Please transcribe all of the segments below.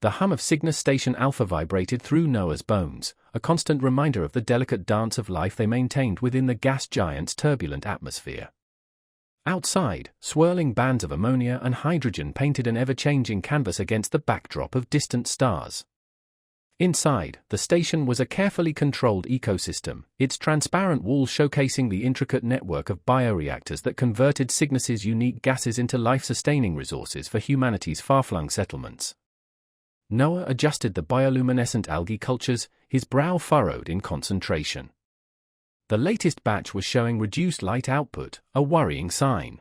The hum of Cygnus Station Alpha vibrated through Noah's bones, a constant reminder of the delicate dance of life they maintained within the gas giant's turbulent atmosphere. Outside, swirling bands of ammonia and hydrogen painted an ever-changing canvas against the backdrop of distant stars. Inside, the station was a carefully controlled ecosystem, its transparent walls showcasing the intricate network of bioreactors that converted Cygnus's unique gases into life-sustaining resources for humanity's far-flung settlements. Noah adjusted the bioluminescent algae cultures, his brow furrowed in concentration. The latest batch was showing reduced light output, a worrying sign.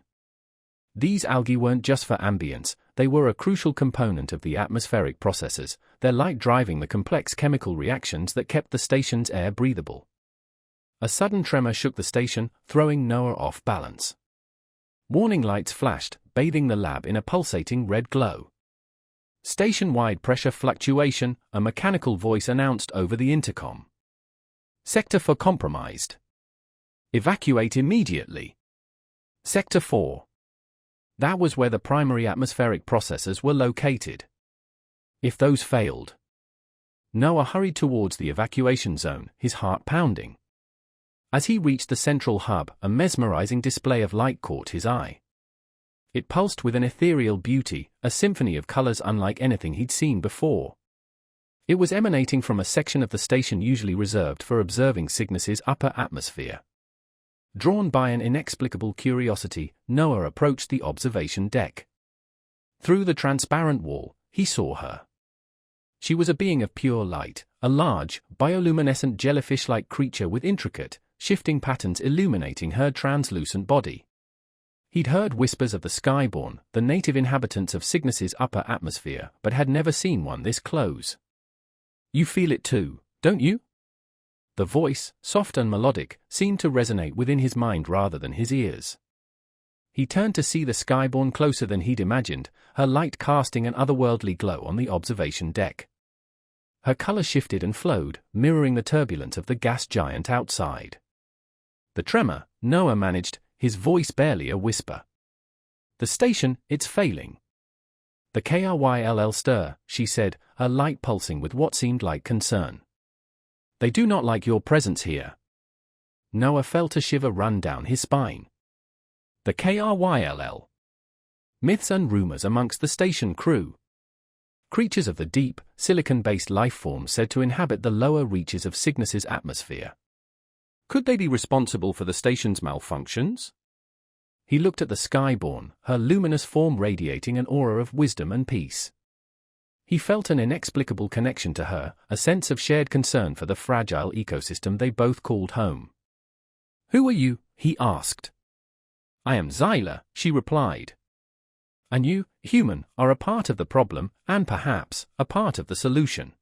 These algae weren't just for ambience, they were a crucial component of the atmospheric processes, their light driving the complex chemical reactions that kept the station's air breathable. A sudden tremor shook the station, throwing Noah off balance. Warning lights flashed, bathing the lab in a pulsating red glow. Station-wide pressure fluctuation, a mechanical voice announced over the intercom. Sector 4 compromised. Evacuate immediately. Sector 4. That was where the primary atmospheric processors were located. If those failed, Noah hurried towards the evacuation zone, his heart pounding. As he reached the central hub, a mesmerizing display of light caught his eye. It pulsed with an ethereal beauty, a symphony of colors unlike anything he'd seen before. It was emanating from a section of the station usually reserved for observing Cygnus's upper atmosphere. Drawn by an inexplicable curiosity, Noah approached the observation deck. Through the transparent wall, he saw her. She was a being of pure light, a large, bioluminescent jellyfish-like creature with intricate, shifting patterns illuminating her translucent body. He'd heard whispers of the Skyborn, the native inhabitants of Cygnus's upper atmosphere, but had never seen one this close. You feel it too, don't you? The voice, soft and melodic, seemed to resonate within his mind rather than his ears. He turned to see the Skyborn closer than he'd imagined, her light casting an otherworldly glow on the observation deck. Her color shifted and flowed, mirroring the turbulence of the gas giant outside. The tremor, Noah managed, his voice barely a whisper. The station, it's failing. The KRYLL stir, she said, her light pulsing with what seemed like concern. They do not like your presence here. Noah felt a shiver run down his spine. The KRYLL. Myths and rumors amongst the station crew. Creatures of the deep, silicon-based life forms said to inhabit the lower reaches of Cygnus's atmosphere. Could they be responsible for the station's malfunctions? He looked at the Skyborn, her luminous form radiating an aura of wisdom and peace. He felt an inexplicable connection to her, a sense of shared concern for the fragile ecosystem they both called home. Who are you? He asked. I am Xyla, she replied. And you, human, are a part of the problem, and perhaps, a part of the solution.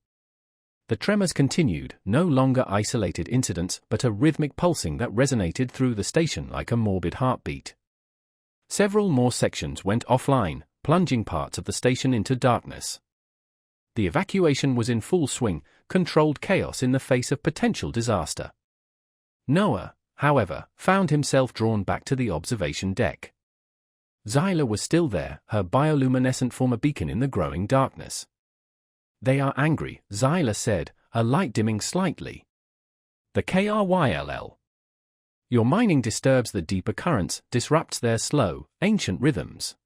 The tremors continued, no longer isolated incidents, but a rhythmic pulsing that resonated through the station like a morbid heartbeat. Several more sections went offline, plunging parts of the station into darkness. The evacuation was in full swing, controlled chaos in the face of potential disaster. Noah, however, found himself drawn back to the observation deck. Xyla was still there, her bioluminescent form a beacon in the growing darkness. They are angry, Xyla said, her light dimming slightly. The KRYLL. Your mining disturbs the deeper currents, disrupts their slow, ancient rhythms.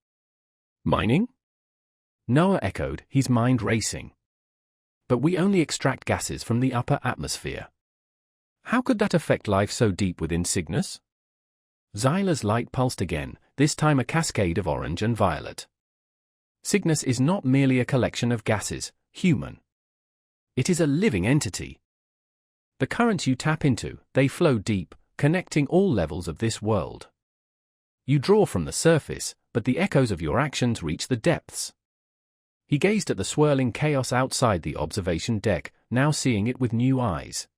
Mining? Noah echoed, his mind racing. But we only extract gases from the upper atmosphere. How could that affect life so deep within Cygnus? Xyla's light pulsed again, this time a cascade of orange and violet. Cygnus is not merely a collection of gases, human. It is a living entity. The currents you tap into, they flow deep, connecting all levels of this world. You draw from the surface, but the echoes of your actions reach the depths. He gazed at the swirling chaos outside the observation deck, now seeing it with new eyes.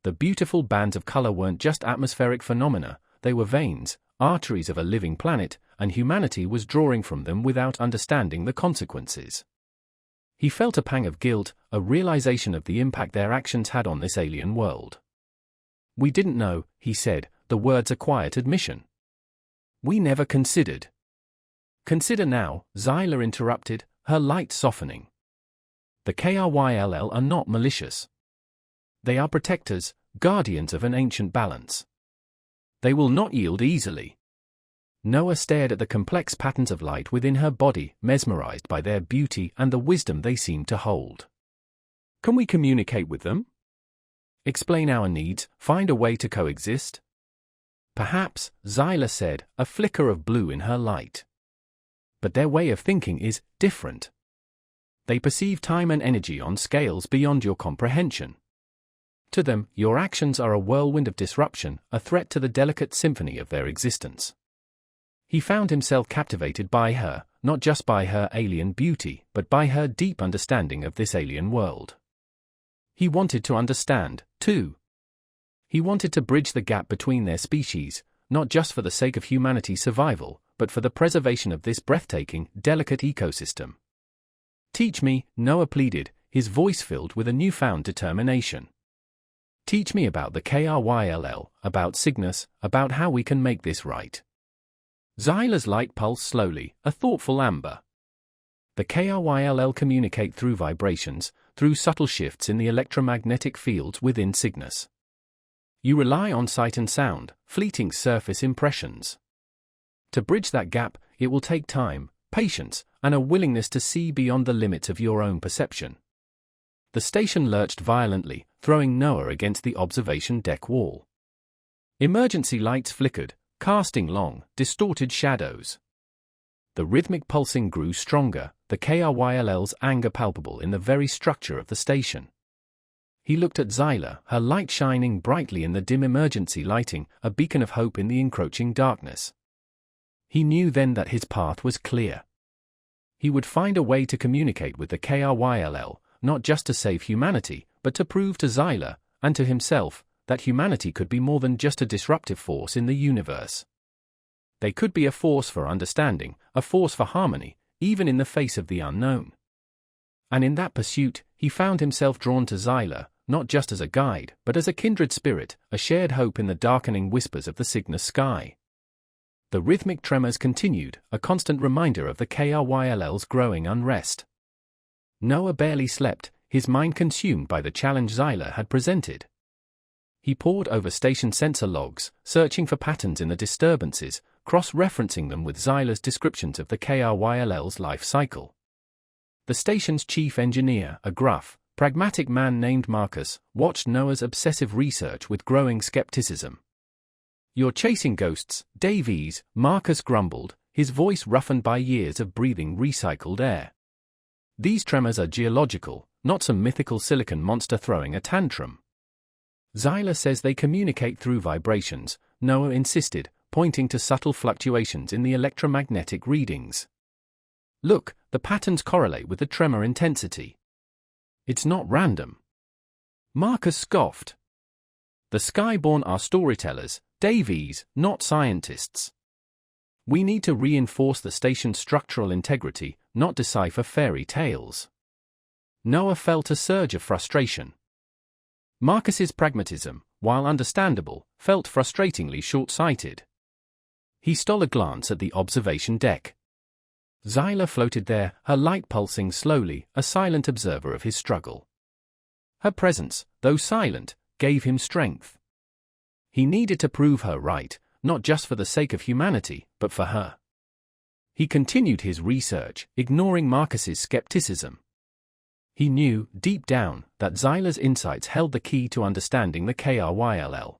The beautiful bands of color weren't just atmospheric phenomena, they were veins, arteries of a living planet, and humanity was drawing from them without understanding the consequences. He felt a pang of guilt, a realization of the impact their actions had on this alien world. We didn't know, he said, the words a quiet admission. We never considered. Consider now, Xyla interrupted, her light softening. The KRYLL are not malicious. They are protectors, guardians of an ancient balance. They will not yield easily. Noah stared at the complex patterns of light within her body, mesmerized by their beauty and the wisdom they seemed to hold. Can we communicate with them? Explain our needs, find a way to coexist? Perhaps, Xyla said, a flicker of blue in her light. But their way of thinking is different. They perceive time and energy on scales beyond your comprehension. To them, your actions are a whirlwind of disruption, a threat to the delicate symphony of their existence. He found himself captivated by her, not just by her alien beauty, but by her deep understanding of this alien world. He wanted to understand, too. He wanted to bridge the gap between their species, not just for the sake of humanity's survival, but for the preservation of this breathtaking, delicate ecosystem. Teach me, Noah pleaded, his voice filled with a newfound determination. Teach me about the KRYLL, about Cygnus, about how we can make this right. Xyla's light pulsed slowly, a thoughtful amber. The KRYLL communicate through vibrations, through subtle shifts in the electromagnetic fields within Cygnus. You rely on sight and sound, fleeting surface impressions. To bridge that gap, it will take time, patience, and a willingness to see beyond the limits of your own perception. The station lurched violently, throwing Noah against the observation deck wall. Emergency lights flickered, casting long, distorted shadows. The rhythmic pulsing grew stronger, the KRYLL's anger palpable in the very structure of the station. He looked at Xyla, her light shining brightly in the dim emergency lighting, a beacon of hope in the encroaching darkness. He knew then that his path was clear. He would find a way to communicate with the KRYLL, not just to save humanity, but to prove to Xyla, and to himself, that humanity could be more than just a disruptive force in the universe. They could be a force for understanding, a force for harmony, even in the face of the unknown. And in that pursuit, he found himself drawn to Xyla, not just as a guide, but as a kindred spirit, a shared hope in the darkening whispers of the Cygnus sky. The rhythmic tremors continued, a constant reminder of the KRYLL's growing unrest. Noah barely slept, his mind consumed by the challenge Xyla had presented. He pored over station sensor logs, searching for patterns in the disturbances, cross-referencing them with Xyla's descriptions of the KRYLL's life cycle. The station's chief engineer, a gruff, pragmatic man named Marcus, watched Noah's obsessive research with growing skepticism. "You're chasing ghosts, Davies," Marcus grumbled, his voice roughened by years of breathing recycled air. "These tremors are geological, not some mythical silicon monster throwing a tantrum." "Xyla says they communicate through vibrations," Noah insisted, pointing to subtle fluctuations in the electromagnetic readings. "Look, the patterns correlate with the tremor intensity. It's not random." Marcus scoffed. "The Skyborn are storytellers, Davies, not scientists. We need to reinforce the station's structural integrity, not decipher fairy tales." Noah felt a surge of frustration. Marcus's pragmatism, while understandable, felt frustratingly short-sighted. He stole a glance at the observation deck. Xyla floated there, her light pulsing slowly, a silent observer of his struggle. Her presence, though silent, gave him strength. He needed to prove her right, not just for the sake of humanity, but for her. He continued his research, ignoring Marcus's skepticism. He knew, deep down, that Xyla's insights held the key to understanding the KRYLL.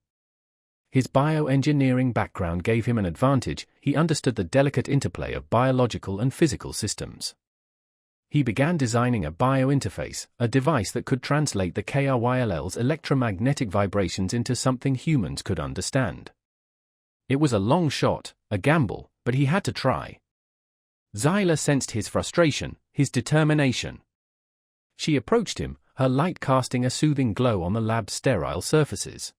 His bioengineering background gave him an advantage. He understood the delicate interplay of biological and physical systems. He began designing a biointerface, a device that could translate the KRYLL's electromagnetic vibrations into something humans could understand. It was a long shot, a gamble, but he had to try. Xyla sensed his frustration, his determination. She approached him, her light casting a soothing glow on the lab's sterile surfaces.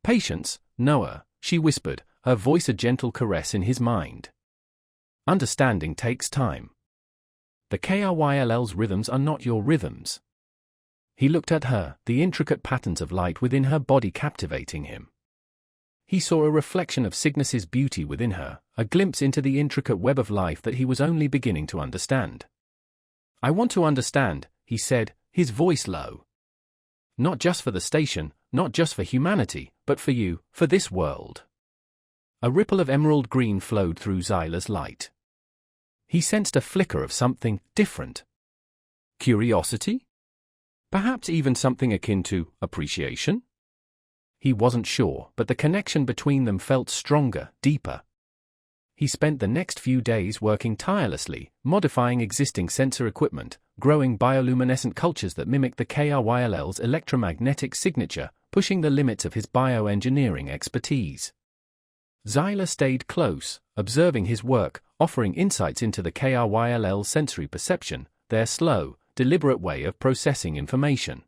"Patience, Noah," she whispered, her voice a gentle caress in his mind. "Understanding takes time. The KRYLL's rhythms are not your rhythms." He looked at her, the intricate patterns of light within her body captivating him. He saw a reflection of Cygnus's beauty within her, a glimpse into the intricate web of life that he was only beginning to understand. "I want to understand," he said, his voice low. Not just for the station, not just for humanity, but for you, for this world. A ripple of emerald green flowed through Xyla's light. He sensed a flicker of something different. Curiosity? Perhaps even something akin to appreciation? He wasn't sure, but the connection between them felt stronger, deeper. He spent the next few days working tirelessly, modifying existing sensor equipment, growing bioluminescent cultures that mimic the KRYLL's electromagnetic signature, pushing the limits of his bioengineering expertise. Xyla stayed close, observing his work, offering insights into the KRYLL's sensory perception, their slow, deliberate way of processing information.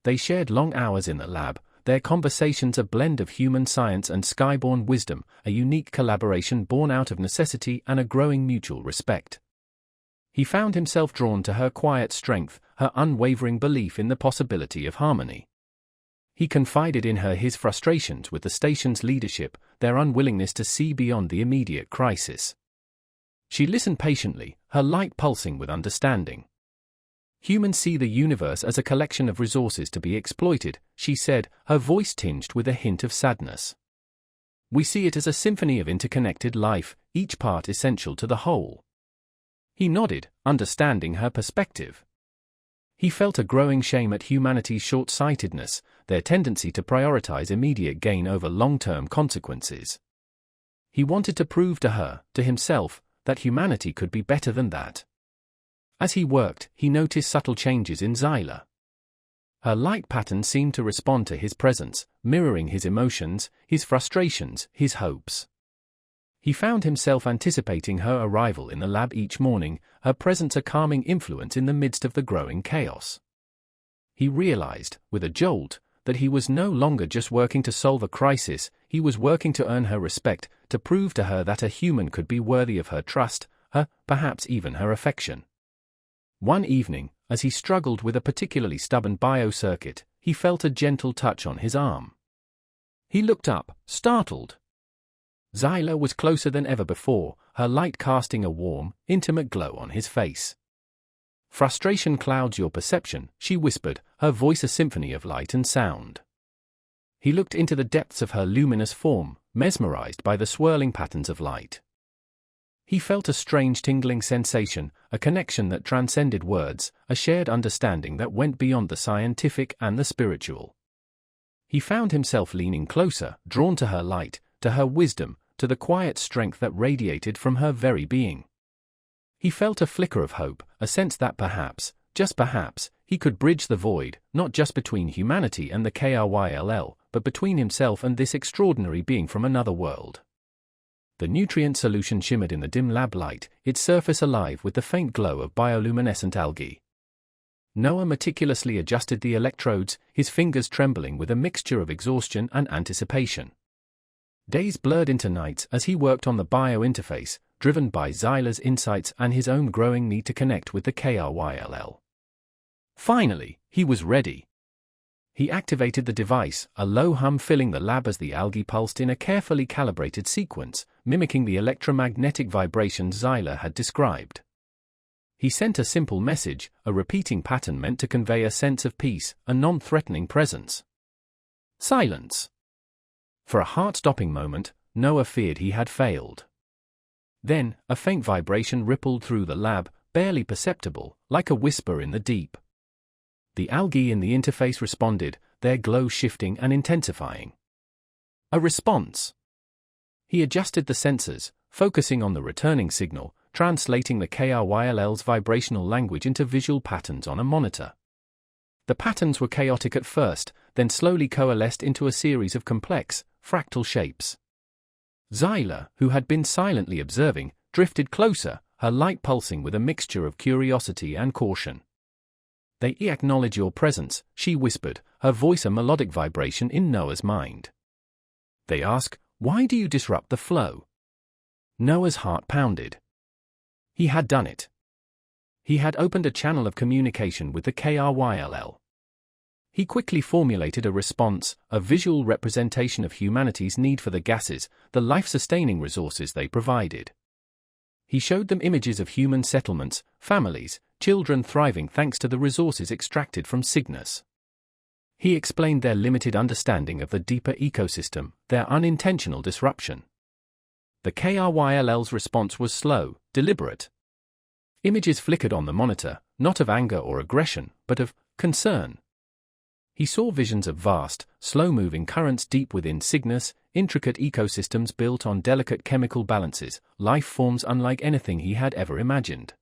They shared long hours in the lab, their conversations a blend of human science and skyborn wisdom, a unique collaboration born out of necessity and a growing mutual respect. He found himself drawn to her quiet strength, her unwavering belief in the possibility of harmony. He confided in her his frustrations with the station's leadership, their unwillingness to see beyond the immediate crisis. She listened patiently, her light pulsing with understanding. Humans see the universe as a collection of resources to be exploited, she said, her voice tinged with a hint of sadness. We see it as a symphony of interconnected life, each part essential to the whole. He nodded, understanding her perspective. He felt a growing shame at humanity's short-sightedness, their tendency to prioritize immediate gain over long-term consequences. He wanted to prove to her, to himself, that humanity could be better than that. As he worked, he noticed subtle changes in Xyla. Her light pattern seemed to respond to his presence, mirroring his emotions, his frustrations, his hopes. He found himself anticipating her arrival in the lab each morning, her presence a calming influence in the midst of the growing chaos. He realized, with a jolt, that he was no longer just working to solve a crisis, he was working to earn her respect, to prove to her that a human could be worthy of her trust, perhaps even her affection. One evening, as he struggled with a particularly stubborn biocircuit, he felt a gentle touch on his arm. He looked up, startled. Xyla was closer than ever before, her light casting a warm, intimate glow on his face. Frustration clouds your perception, she whispered, her voice a symphony of light and sound. He looked into the depths of her luminous form, mesmerized by the swirling patterns of light. He felt a strange tingling sensation, a connection that transcended words, a shared understanding that went beyond the scientific and the spiritual. He found himself leaning closer, drawn to her light, to her wisdom, to the quiet strength that radiated from her very being. He felt a flicker of hope, a sense that perhaps, just perhaps, he could bridge the void, not just between humanity and the KRYLL, but between himself and this extraordinary being from another world. The nutrient solution shimmered in the dim lab light, its surface alive with the faint glow of bioluminescent algae. Noah meticulously adjusted the electrodes, his fingers trembling with a mixture of exhaustion and anticipation. Days blurred into nights as he worked on the bio-interface, driven by Xyla's insights and his own growing need to connect with the KRYLL. Finally, he was ready. He activated the device, a low hum filling the lab as the algae pulsed in a carefully calibrated sequence, mimicking the electromagnetic vibrations Xyla had described. He sent a simple message, a repeating pattern meant to convey a sense of peace, a non-threatening presence. Silence. For a heart-stopping moment, Noah feared he had failed. Then, a faint vibration rippled through the lab, barely perceptible, like a whisper in the deep. The algae in the interface responded, their glow shifting and intensifying. A response. He adjusted the sensors, focusing on the returning signal, translating the KRYLL's vibrational language into visual patterns on a monitor. The patterns were chaotic at first, then slowly coalesced into a series of complex, fractal shapes. Xyla, who had been silently observing, drifted closer, her light pulsing with a mixture of curiosity and caution. "They acknowledge your presence," she whispered, her voice a melodic vibration in Noah's mind. "They ask, why do you disrupt the flow?" Noah's heart pounded. He had done it. He had opened a channel of communication with the KRYLL. He quickly formulated a response, a visual representation of humanity's need for the gases, the life-sustaining resources they provided. He showed them images of human settlements, families, children thriving thanks to the resources extracted from Cygnus. He explained their limited understanding of the deeper ecosystem, their unintentional disruption. The KRYLL's response was slow, deliberate. Images flickered on the monitor, not of anger or aggression, but of concern. He saw visions of vast, slow-moving currents deep within Cygnus, intricate ecosystems built on delicate chemical balances, life forms unlike anything he had ever imagined.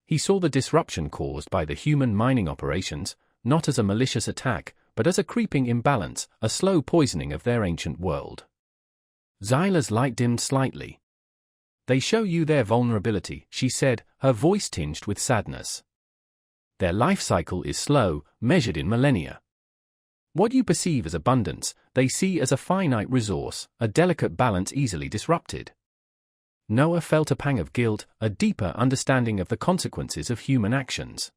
He saw the disruption caused by the human mining operations, not as a malicious attack, but as a creeping imbalance, a slow poisoning of their ancient world. Xyla's light dimmed slightly. "They show you their vulnerability," she said, her voice tinged with sadness. "Their life cycle is slow, measured in millennia. What you perceive as abundance, they see as a finite resource, a delicate balance easily disrupted." Noah felt a pang of guilt, a deeper understanding of the consequences of human actions.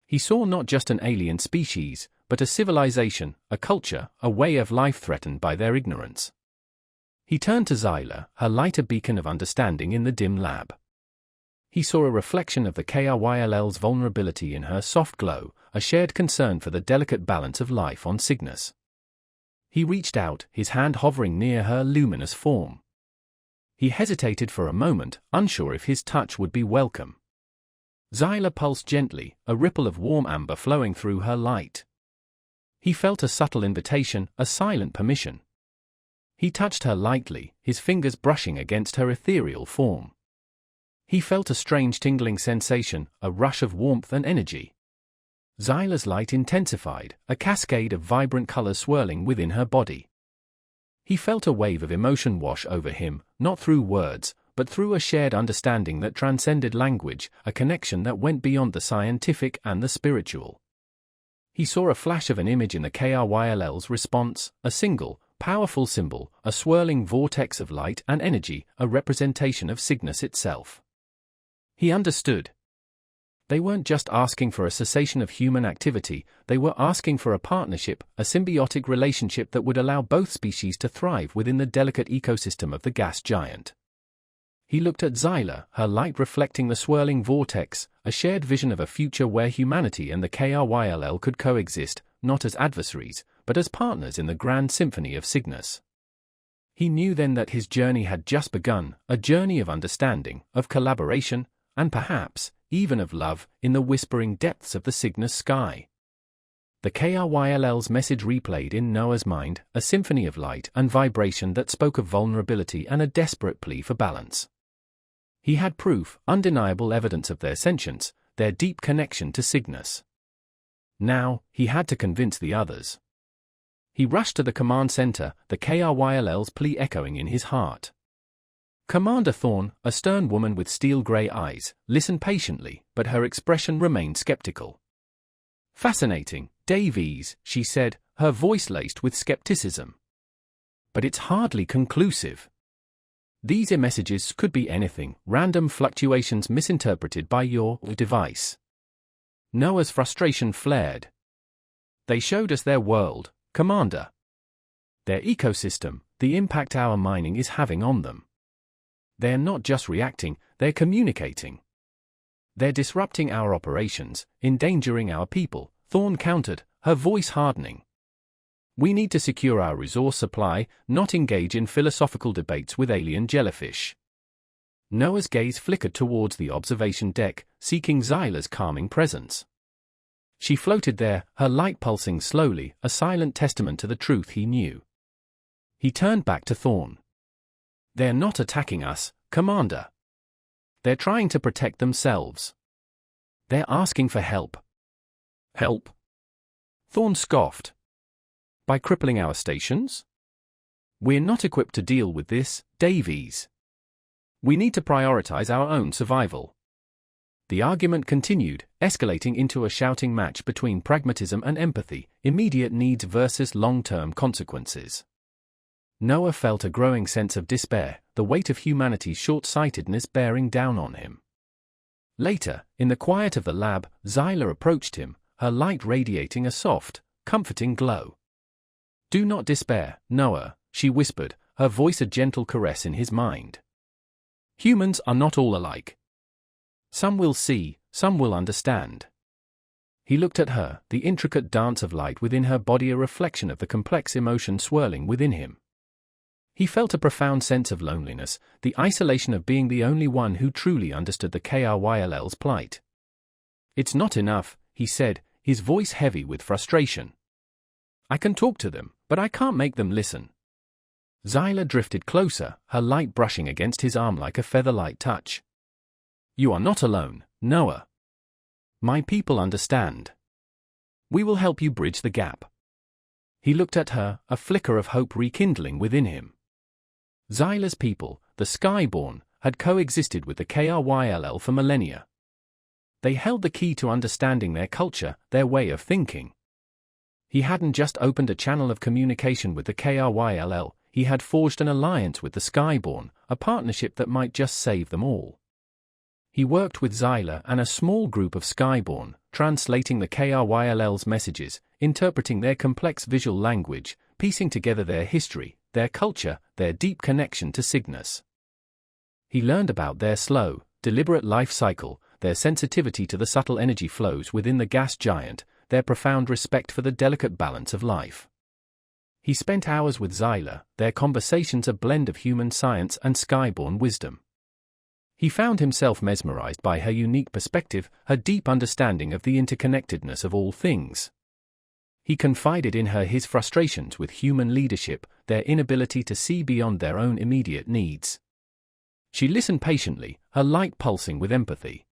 He saw not just an alien species, but a civilization, a culture, a way of life threatened by their ignorance. He turned to Xyla, her light a beacon of understanding in the dim lab. He saw a reflection of the KRYLL's vulnerability in her soft glow, a shared concern for the delicate balance of life on Cygnus. He reached out, his hand hovering near her luminous form. He hesitated for a moment, unsure if his touch would be welcome. Xyla pulsed gently, a ripple of warm amber flowing through her light. He felt a subtle invitation, a silent permission. He touched her lightly, his fingers brushing against her ethereal form. He felt a strange tingling sensation, a rush of warmth and energy. Xyla's light intensified, a cascade of vibrant colors swirling within her body. He felt a wave of emotion wash over him, not through words, but through a shared understanding that transcended language, a connection that went beyond the scientific and the spiritual. He saw a flash of an image in the KRYLL's response, a single, powerful symbol, a swirling vortex of light and energy, a representation of Cygnus itself. He understood. They weren't just asking for a cessation of human activity, they were asking for a partnership, a symbiotic relationship that would allow both species to thrive within the delicate ecosystem of the gas giant. He looked at Xyla, her light reflecting the swirling vortex, a shared vision of a future where humanity and the KRYLL could coexist, not as adversaries, but as partners in the grand symphony of Cygnus. He knew then that his journey had just begun, a journey of understanding, of collaboration, and perhaps, even of love, in the whispering depths of the Cygnus sky. The KRYLL's message replayed in Noah's mind, a symphony of light and vibration that spoke of vulnerability and a desperate plea for balance. He had proof, undeniable evidence of their sentience, their deep connection to Cygnus. Now, he had to convince the others. He rushed to the command center, the KRYLL's plea echoing in his heart. Commander Thorne, a stern woman with steel-gray eyes, listened patiently, but her expression remained skeptical. "Fascinating, Davies," she said, her voice laced with skepticism. "But it's hardly conclusive. These messages could be anything, random fluctuations misinterpreted by your device." Noah's frustration flared. "They showed us their world, Commander. Their ecosystem, the impact our mining is having on them. They're not just reacting, they're communicating. They're disrupting our operations, endangering our people," Thorne countered, her voice hardening. "We need to secure our resource supply, not engage in philosophical debates with alien jellyfish." Noah's gaze flickered towards the observation deck, seeking Xyla's calming presence. She floated there, her light pulsing slowly, a silent testament to the truth he knew. He turned back to Thorne. "They're not attacking us, Commander. They're trying to protect themselves. They're asking for help." "Help?" Thorne scoffed. "By crippling our stations? We're not equipped to deal with this, Davies. We need to prioritize our own survival." The argument continued, escalating into a shouting match between pragmatism and empathy, immediate needs versus long-term consequences. Noah felt a growing sense of despair, the weight of humanity's short-sightedness bearing down on him. Later, in the quiet of the lab, Xyla approached him, her light radiating a soft, comforting glow. "Do not despair, Noah," she whispered, her voice a gentle caress in his mind. "Humans are not all alike. Some will see, some will understand. He looked at her, the intricate dance of light within her body a reflection of the complex emotion swirling within him. He felt a profound sense of loneliness, the isolation of being the only one who truly understood the KRYLL's plight. "It's not enough," he said, his voice heavy with frustration. "I can talk to them, but I can't make them listen." Xyla drifted closer, her light brushing against his arm like a feather-light touch. "You are not alone, Noah. My people understand. We will help you bridge the gap." He looked at her, a flicker of hope rekindling within him. Xyla's people, the Skyborn, had coexisted with the KRYLL for millennia. They held the key to understanding their culture, their way of thinking. He hadn't just opened a channel of communication with the KRYLL, he had forged an alliance with the Skyborn, a partnership that might just save them all. He worked with Xyla and a small group of Skyborn, translating the KRYLL's messages, interpreting their complex visual language, piecing together their history, their culture, their deep connection to Cygnus. He learned about their slow, deliberate life cycle, their sensitivity to the subtle energy flows within the gas giant, their profound respect for the delicate balance of life. He spent hours with Xyla, their conversations a blend of human science and Skyborn wisdom. He found himself mesmerized by her unique perspective, her deep understanding of the interconnectedness of all things. He confided in her his frustrations with human leadership, their inability to see beyond their own immediate needs. She listened patiently, her light pulsing with empathy.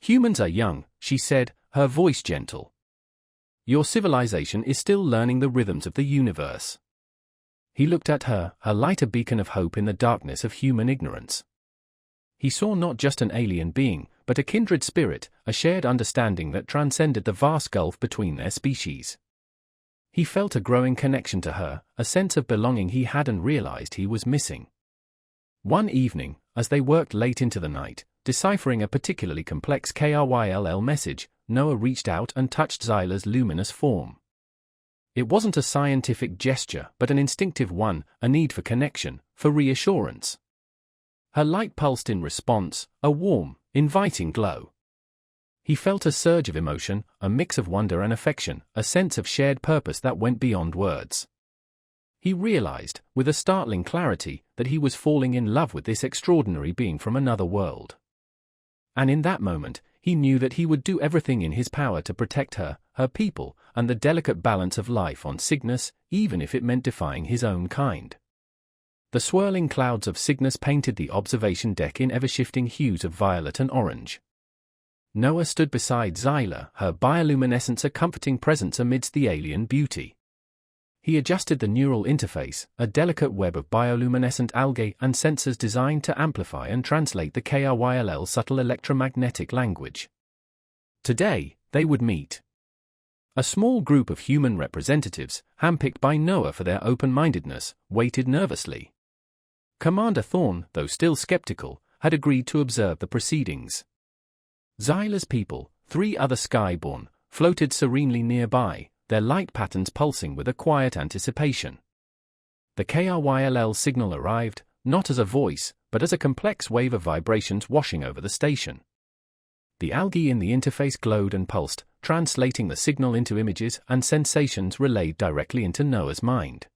"Humans are young," she said, her voice gentle. "Your civilization is still learning the rhythms of the universe." He looked at her, her light a beacon of hope in the darkness of human ignorance. He saw not just an alien being, but a kindred spirit, a shared understanding that transcended the vast gulf between their species. He felt a growing connection to her, a sense of belonging he hadn't realized he was missing. One evening, as they worked late into the night, deciphering a particularly complex KRYLL message, Noah reached out and touched Xyla's luminous form. It wasn't a scientific gesture, but an instinctive one, a need for connection, for reassurance. Her light pulsed in response, a warm, inviting glow. He felt a surge of emotion, a mix of wonder and affection, a sense of shared purpose that went beyond words. He realized, with a startling clarity, that he was falling in love with this extraordinary being from another world. And in that moment, he knew that he would do everything in his power to protect her, her people, and the delicate balance of life on Cygnus, even if it meant defying his own kind. The swirling clouds of Cygnus painted the observation deck in ever-shifting hues of violet and orange. Noah stood beside Xyla, her bioluminescence a comforting presence amidst the alien beauty. He adjusted the neural interface, a delicate web of bioluminescent algae and sensors designed to amplify and translate the KRYLL's subtle electromagnetic language. Today, they would meet. A small group of human representatives, handpicked by Noah for their open-mindedness, waited nervously. Commander Thorne, though still skeptical, had agreed to observe the proceedings. Xyla's people, 3 other Skyborn, floated serenely nearby, their light patterns pulsing with a quiet anticipation. The KRYLL signal arrived, not as a voice, but as a complex wave of vibrations washing over the station. The algae in the interface glowed and pulsed, translating the signal into images and sensations relayed directly into Noah's mind.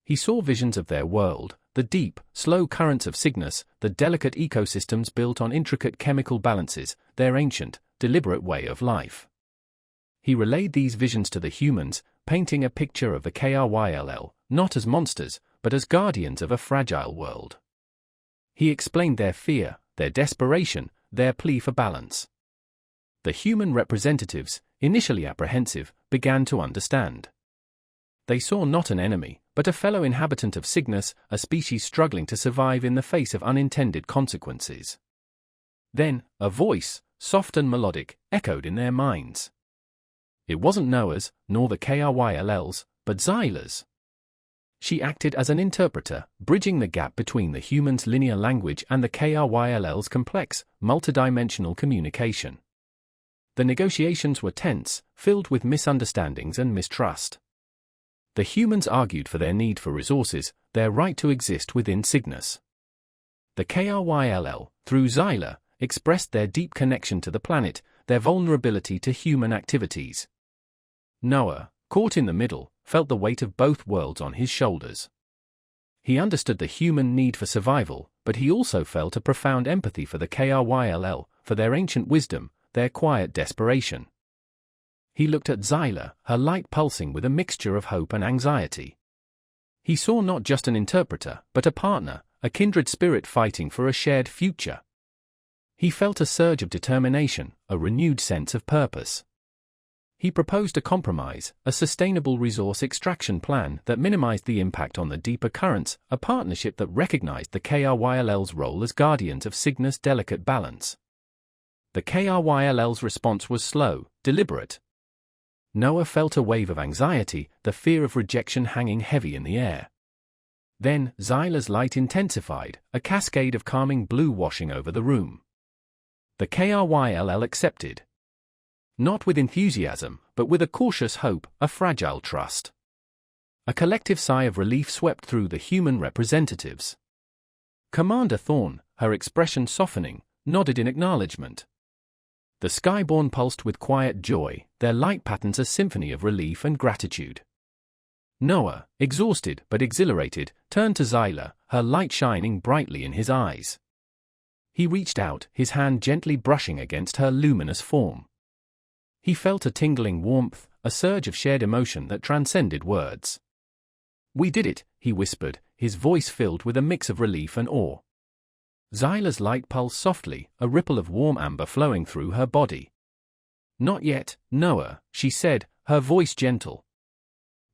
He saw visions of their world, the deep, slow currents of Cygnus, the delicate ecosystems built on intricate chemical balances, their ancient, deliberate way of life. He relayed these visions to the humans, painting a picture of the KRYLL, not as monsters, but as guardians of a fragile world. He explained their fear, their desperation, their plea for balance. The human representatives, initially apprehensive, began to understand. They saw not an enemy, but a fellow inhabitant of Cygnus, a species struggling to survive in the face of unintended consequences. Then, a voice, soft and melodic, echoed in their minds. It wasn't Noah's, nor the KRYLL's, but Xyla's. She acted as an interpreter, bridging the gap between the human's linear language and the KRYLL's complex, multidimensional communication. The negotiations were tense, filled with misunderstandings and mistrust. The humans argued for their need for resources, their right to exist within Cygnus. The KRYLL, through Xyla, expressed their deep connection to the planet, their vulnerability to human activities. Noah, caught in the middle, felt the weight of both worlds on his shoulders. He understood the human need for survival, but he also felt a profound empathy for the KRYLL, for their ancient wisdom, their quiet desperation. He looked at Xyla, her light pulsing with a mixture of hope and anxiety. He saw not just an interpreter, but a partner, a kindred spirit fighting for a shared future. He felt a surge of determination, a renewed sense of purpose. He proposed a compromise, a sustainable resource extraction plan that minimized the impact on the deeper currents, a partnership that recognized the KRYLL's role as guardians of Cygnus' delicate balance. The KRYLL's response was slow, deliberate. Noah felt a wave of anxiety, the fear of rejection hanging heavy in the air. Then, Xyla's light intensified, a cascade of calming blue washing over the room. The KRYLL accepted. Not with enthusiasm, but with a cautious hope, a fragile trust. A collective sigh of relief swept through the human representatives. Commander Thorne, her expression softening, nodded in acknowledgement. The Skyborn pulsed with quiet joy, their light patterns a symphony of relief and gratitude. Noah, exhausted but exhilarated, turned to Xyla, her light shining brightly in his eyes. He reached out, his hand gently brushing against her luminous form. He felt a tingling warmth, a surge of shared emotion that transcended words. "We did it," he whispered, his voice filled with a mix of relief and awe. Xyla's light pulsed softly, a ripple of warm amber flowing through her body. "Not yet, Noah," she said, her voice gentle.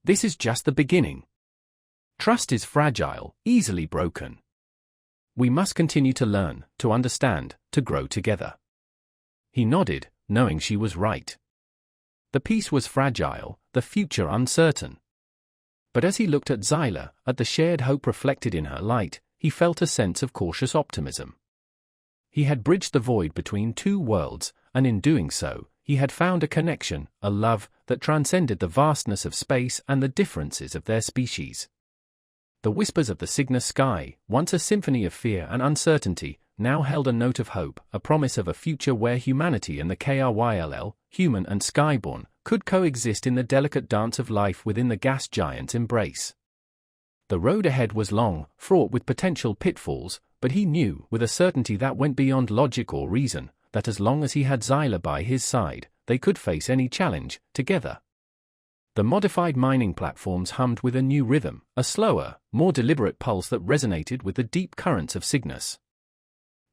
"This is just the beginning. Trust is fragile, easily broken. We must continue to learn, to understand, to grow together." He nodded, knowing she was right. The peace was fragile, the future uncertain. But as he looked at Xyla, at the shared hope reflected in her light, he felt a sense of cautious optimism. He had bridged the void between two worlds, and in doing so, he had found a connection, a love, that transcended the vastness of space and the differences of their species. The whispers of the Cygnus sky, once a symphony of fear and uncertainty, now held a note of hope, a promise of a future where humanity and the KRYLL, human and skyborn, could coexist in the delicate dance of life within the gas giant's embrace. The road ahead was long, fraught with potential pitfalls, but he knew, with a certainty that went beyond logic or reason, that as long as he had Xyla by his side, they could face any challenge, together. The modified mining platforms hummed with a new rhythm, a slower, more deliberate pulse that resonated with the deep currents of Cygnus.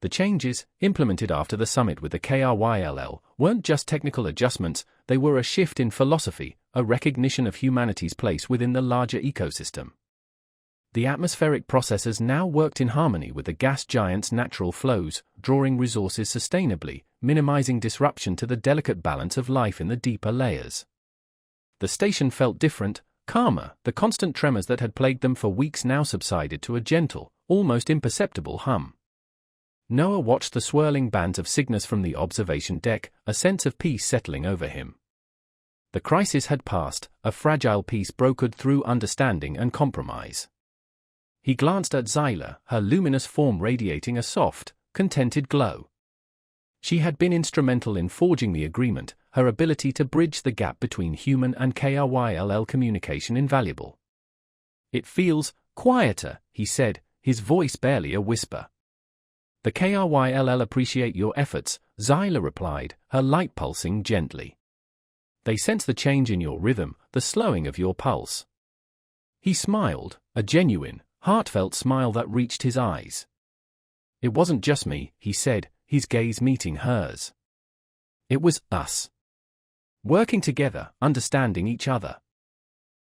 The changes, implemented after the summit with the KRYLL, weren't just technical adjustments, they were a shift in philosophy, a recognition of humanity's place within the larger ecosystem. The atmospheric processes now worked in harmony with the gas giant's natural flows, drawing resources sustainably, minimizing disruption to the delicate balance of life in the deeper layers. The station felt different, calmer, the constant tremors that had plagued them for weeks now subsided to a gentle, almost imperceptible hum. Noah watched the swirling bands of Cygnus from the observation deck, a sense of peace settling over him. The crisis had passed, a fragile peace brokered through understanding and compromise. He glanced at Xyla, her luminous form radiating a soft, contented glow. She had been instrumental in forging the agreement, her ability to bridge the gap between human and KRYLL communication invaluable. "It feels quieter," he said, his voice barely a whisper. "The KRYLL appreciate your efforts," Xyla replied, her light pulsing gently. "They sense the change in your rhythm, the slowing of your pulse." He smiled, a genuine, heartfelt smile that reached his eyes. "It wasn't just me," he said, his gaze meeting hers. "It was us. Working together, understanding each other."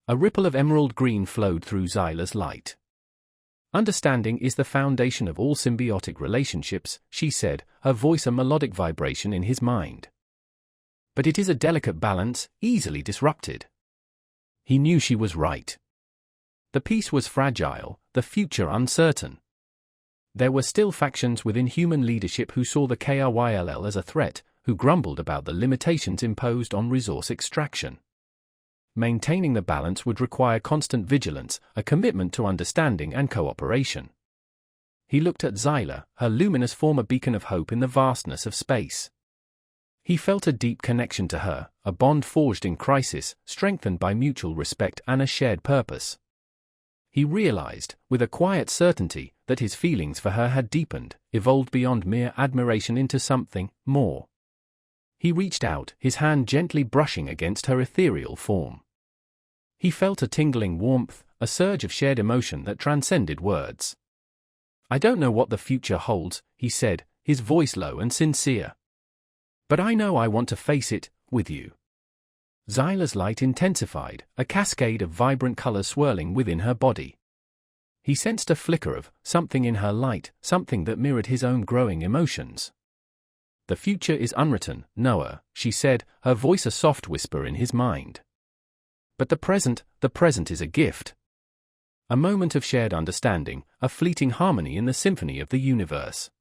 A ripple of emerald green flowed through Xyla's light. "Understanding is the foundation of all symbiotic relationships," she said, her voice a melodic vibration in his mind. "But it is a delicate balance, easily disrupted." He knew she was right. The peace was fragile, the future uncertain. There were still factions within human leadership who saw the KRYLL as a threat, who grumbled about the limitations imposed on resource extraction. Maintaining the balance would require constant vigilance, a commitment to understanding and cooperation. He looked at Xyla, her luminous form a beacon of hope in the vastness of space. He felt a deep connection to her, a bond forged in crisis, strengthened by mutual respect and a shared purpose. He realized, with a quiet certainty, that his feelings for her had deepened, evolved beyond mere admiration into something more. He reached out, his hand gently brushing against her ethereal form. He felt a tingling warmth, a surge of shared emotion that transcended words. "I don't know what the future holds," he said, his voice low and sincere. "But I know I want to face it, with you." Xyla's light intensified, a cascade of vibrant colors swirling within her body. He sensed a flicker of something in her light, something that mirrored his own growing emotions. "The future is unwritten, Noah," she said, her voice a soft whisper in his mind. "But the present is a gift. A moment of shared understanding, a fleeting harmony in the symphony of the universe."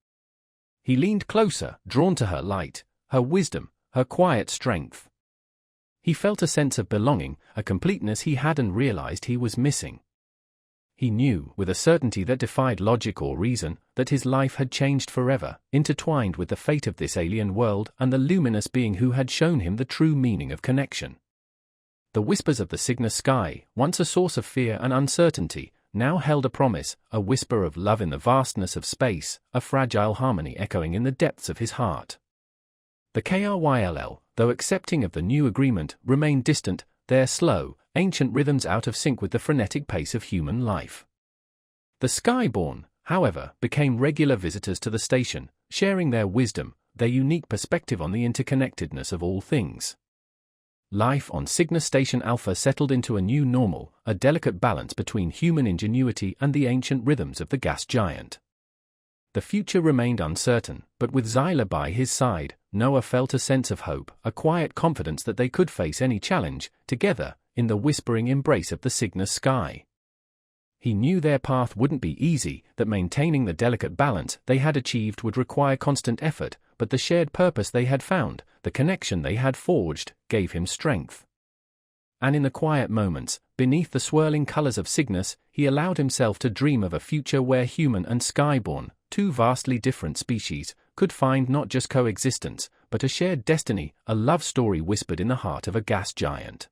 He leaned closer, drawn to her light, her wisdom, her quiet strength. He felt a sense of belonging, a completeness he hadn't realized he was missing. He knew, with a certainty that defied logic or reason, that his life had changed forever, intertwined with the fate of this alien world and the luminous being who had shown him the true meaning of connection. The whispers of the Cygnus sky, once a source of fear and uncertainty, now held a promise, a whisper of love in the vastness of space, a fragile harmony echoing in the depths of his heart. The KRYLL, though accepting of the new agreement, remained distant, their slow, ancient rhythms out of sync with the frenetic pace of human life. The Skyborn, however, became regular visitors to the station, sharing their wisdom, their unique perspective on the interconnectedness of all things. Life on Cygnus Station Alpha settled into a new normal, a delicate balance between human ingenuity and the ancient rhythms of the gas giant. The future remained uncertain, but with Xyla by his side, Noah felt a sense of hope, a quiet confidence that they could face any challenge, together, in the whispering embrace of the Cygnus sky. He knew their path wouldn't be easy, that maintaining the delicate balance they had achieved would require constant effort, but the shared purpose they had found, the connection they had forged, gave him strength. And in the quiet moments, beneath the swirling colors of Cygnus, he allowed himself to dream of a future where human and Skyborn, two vastly different species, could find not just coexistence, but a shared destiny, a love story whispered in the heart of a gas giant.